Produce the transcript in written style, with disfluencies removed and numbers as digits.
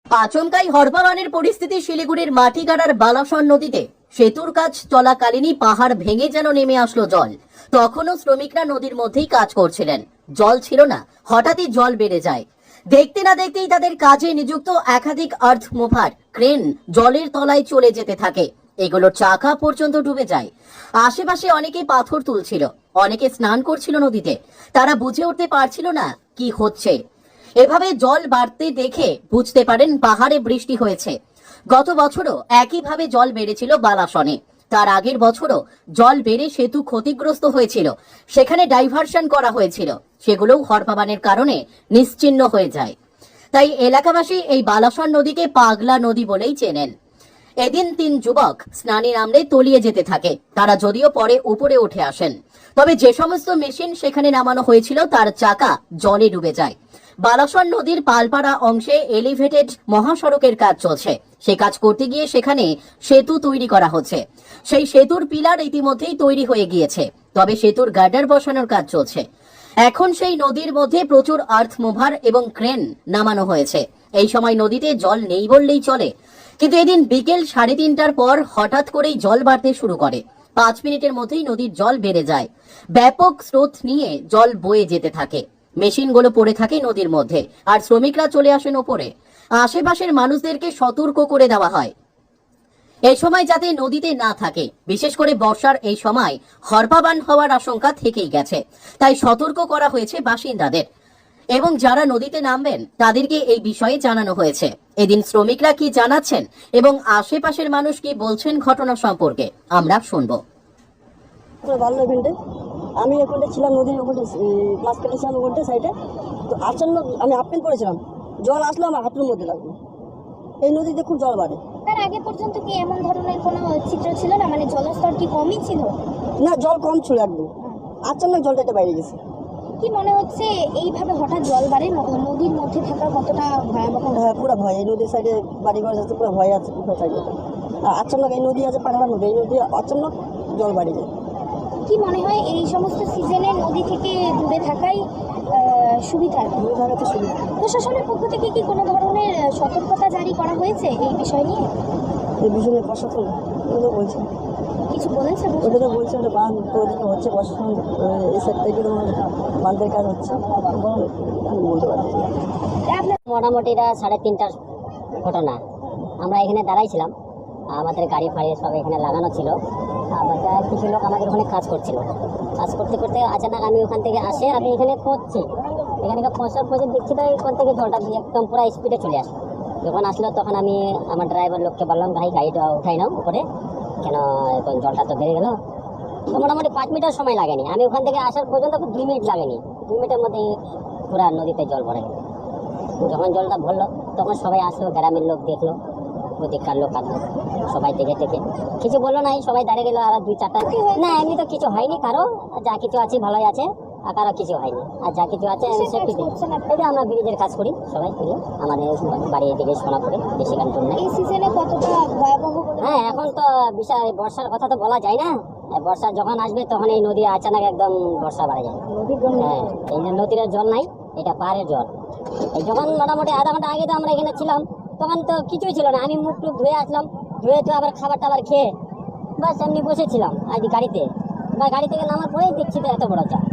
আচমকাই হরপাবানের পরিস্থিতি শিলিগুড়ির মাটিগাড়ার বালাসন নদীতে সেতুর কাজ চলাকালীনই পাহাড় ভেঙে যেন নেমে আসলো জল। তখনও শ্রমিকরা নদীর মধ্যেই কাজ করছিলেন, জল ছিল না, হঠাৎই জল বেড়ে যায়। দেখতে না দেখতেই তাদের কাজে নিযুক্ত একাধিক আর্থ মুভার ক্রেন জলের তলায় চলে যেতে থাকে। এগুলোর চাকা পর্যন্ত ডুবে যায়। আশেপাশে অনেকে পাথর তুলছিল, অনেকে স্নান করছিল নদীতে। তারা বুঝে উঠতে পারছিল না কি হচ্ছে। এভাবে জল বাড়তে দেখে বুঝতে পারেন পাহাড়ে বৃষ্টি হয়েছে। গত বছরও একইভাবে জল বেড়েছিল বালাসনে। তার আগের বছরও জল বেড়ে সেতু ক্ষতিগ্রস্ত হয়েছিল, সেখানে ডাইভারশন করা হয়েছিল, সেগুলোও হরপাবানের কারণে নিশ্চিহ্ন হয়ে যায়। তাই এলাকাবাসী এই বালাসন নদীকে পাগলা নদী বলেই চেনেন। এদিন 3 যুবক স্নানে নামলে তলিয়ে যেতে থাকে। তারা যদিও পরে উপরে উঠে আসেন, তবে যে সমস্ত মেশিন সেখানে নামানো হয়েছিল তার চাকা জলে ডুবে যায়। বালাসন নদীর পালপাড়া অংশে এলিভেটেড মহাসড়কের কাজ চলছে। সেই কাজ করতে গিয়ে সেখানে সেতু তৈরি করা হচ্ছে। সেই সেতুর পিলার ইতিমধ্যেই তৈরি হয়ে গিয়েছে, তবে সেতুর গার্ডার বসানোর কাজ চলছে। এখন সেই নদীর মধ্যে প্রচুর আর্থ মুভার এবং ক্রেন নামানো হয়েছে। এই সময় নদীতে জল নেই বললেই চলে, কিন্তু এদিন বিকেল 3:30টার পর হঠাৎ করেই জল বাড়তে শুরু করে। 5 মিনিটের মধ্যেই নদীর জল বেড়ে যায়। ব্যাপক স্রোত নিয়ে জল বয়ে যেতে থাকে। মেশিনগুলো পড়ে থাকে নদীর মধ্যে, আর শ্রমিকরা চলে আসেন ওপরে। আশেপাশের মানুষদেরকে সতর্ক করে দেওয়া হয় এই সময় যাতে নদীতে না থাকে। বিশেষ করে বর্ষার এই সময় হরপাবান হওয়ার আশঙ্কা থেকেই গেছে, তাই সতর্ক করা হয়েছে বাসিন্দাদের এবং যারা নদীতে নামবেন তাদেরকে এই বিষয়ে জানানো হয়েছে। এদিন শ্রমিকরা কি জানাচ্ছেন এবং আশেপাশের মানুষ কি বলছেন ঘটনা সম্পর্কে আমরা শুনবো। আমি ওখানে ছিলাম, নদীর ওখানে মাছ কেটেছিলাম ওখানটা সাইডে। তো আচমকা আমি আপেল করেছিলাম, জল আসলো আমার হাঁটুর মধ্যে লাগলো। এই নদীতে খুব জল বাড়ে। তার আগে পর্যন্ত কি এমন ধরনের কোনো চিত্র ছিল না, মানে জলস্তর কি কমই ছিল? না, জল কম ছিল একদম, আচমকা জলটা একটা বাইরে গেছে। কি মনে হচ্ছে এইভাবে হঠাৎ জল বাড়ে নদীর মধ্যে থাকা কতটা ভয়াবহ? হ্যাঁ, পুরো ভয়। এই নদীর সাইডে বাড়ি ঘর আছে, পুরো ভয় আছে পুরো সাইডে। আচমকা এই নদী আছে পাগলা নদী, এই নদী আচমক জল বাড়ি যায়। কি মনে হয় এই সমস্ত সিজনে নদী থেকে দূরে থাকাই সুবিধা? সুবিধা। প্রশাসনের পক্ষ থেকে কি কোনো ধরনের সতর্কতা জারি করা হয়েছে এই বিষয় নিয়ে? এই বিষয়ে প্রশাসন বলছে, কিছু বলেছে? ওটা তো বলছে ওটা বাঁধ ওদিকে হচ্ছে, প্রশাসন এই সাইড থেকে বাঁধের কাজ হচ্ছে। আমি বলতে পারছি মোটামুটি এটা 3:30টার ঘটনা। আমরা এখানে দাঁড়াইছিলাম, আমাদের গাড়ি ফাড়ি সব এখানে লাগানো ছিল। কিছু লোক আমাদের ওখানে কাজ করছিল। কাজ করতে করতে আচানক আমি ওখান থেকে আসে, আমি এখানে পৌঁছছি। এখানে পৌঁছার পরে দেখছি তো এখান থেকে জলটা দিয়ে একদম পুরো স্পিডে চলে আসে। যখন আসলো তখন আমি আমার ড্রাইভার লোককে বললাম, ভাই গাড়িটা উঠাই নাও উপরে, কেন এখন জলটা তো বেড়ে গেল। তো মোটামুটি 5 মিনিটের সময় লাগেনি, আমি ওখান থেকে আসার পর্যন্ত 2 মিনিট লাগেনি। 2 মিনিটের মধ্যে পুরো নদীতে জল ভরে গেল। যখন জলটা ভরলো তখন সবাই আসলো, গ্রামের লোক দেখলো, ওদিককার লোক আসলো, সবাই দেখে কিছু বললো নাই, সবাই দাঁড়িয়ে গেলো। আর 2-4টা না, এমনি তো কিছু হয়নি কারো, যা কিছু আছে ভালোই আছে, আর কারো কিছু হয়নি। আর যা কিছু আছে এটা আমরা ব্রিজের কাজ করি সবাই মিলে, আমাদের বাড়ি এদিকে সোনাপুরে, বেশি গান টুন নাই। এই সিজনে কতটা ভয়াবহ? হ্যাঁ, এখন তো বিশাল বর্ষার কথা তো বলা যায় না। বর্ষা যখন আসবে তখন এই নদী আচানক একদম বর্ষা বাড়ে যায়। হ্যাঁ, এই নদীর জল নাই, এটা পাহাড়ের জল। এই যখন মোটামুটি আধা ঘন্টা আগে তো আমরা এখানে ছিলাম, তখন তো কিছুই ছিল না। আমি মুখ টুক ধুয়ে আসলাম, ধুয়ে তো আবার খাবার টাবার খেয়ে বাস এমনি বসেছিলাম আজ গাড়িতে। বা গাড়ি থেকে নামার পরেই দেখছি তো এত বড় জল।